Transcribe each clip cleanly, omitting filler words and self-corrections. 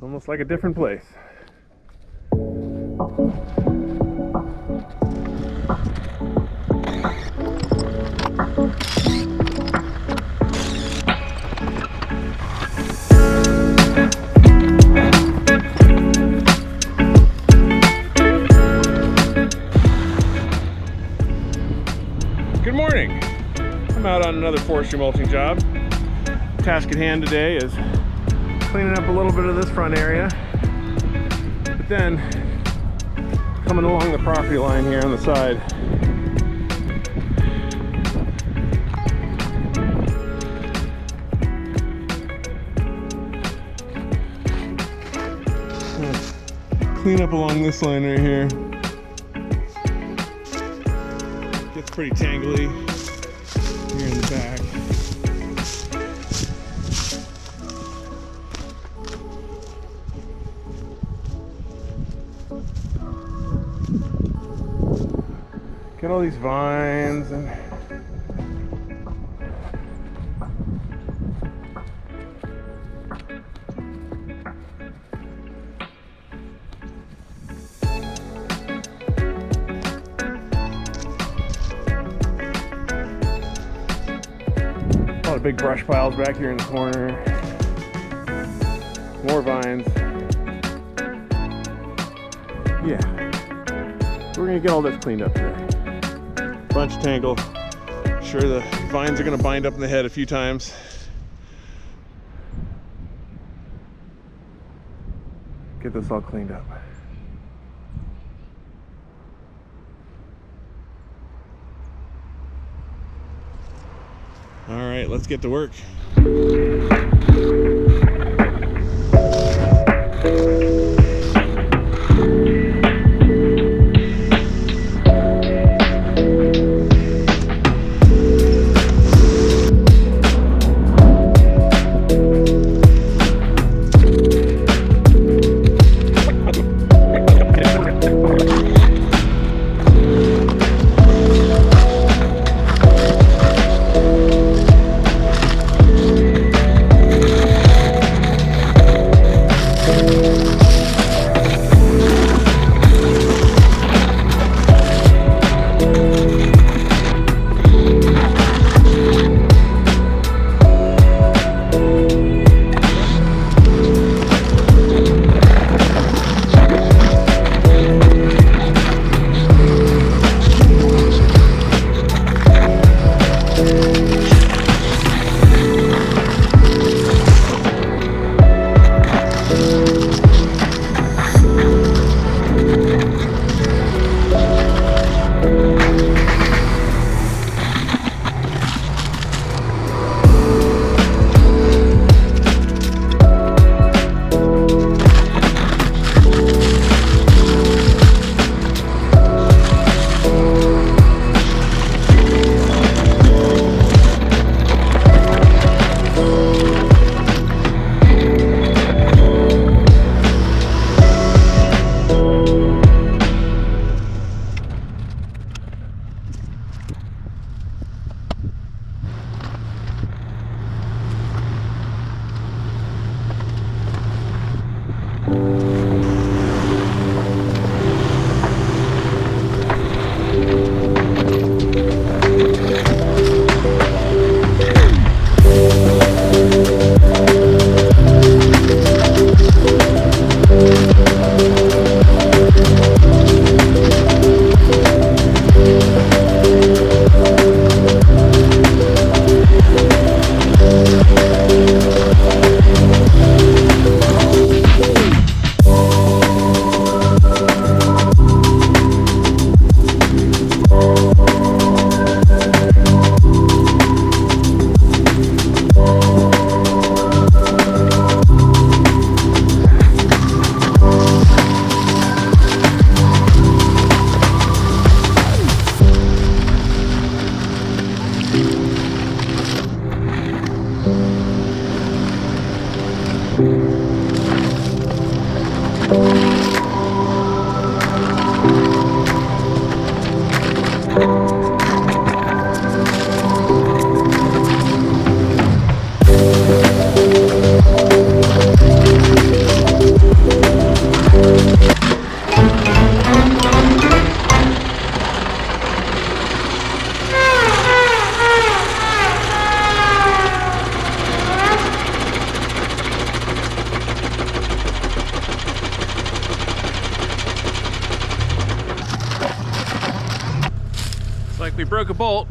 Almost like a different place. Good morning. I'm out on another forestry mulching job. Task at hand today is cleaning up a little bit of this front area, but then coming along the property line here on the side. Clean up along this line right here. Gets pretty tangly here in the back. Get all these vines and a lot of big brush piles back here in the corner. More vines. Yeah. We're gonna get all this cleaned up today. Bunch of tangle. Sure, the vines are gonna bind up in the head a few times. Get this all cleaned up. All right, let's get to work. We broke a bolt.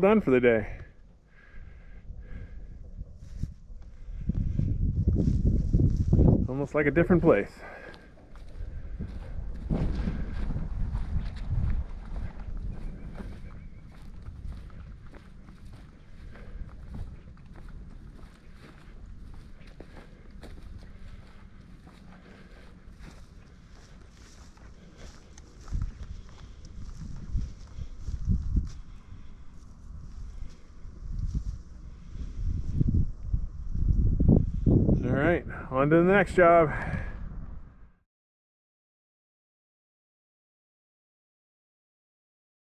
all done for the day. Almost like a different place. All right, on to the next job.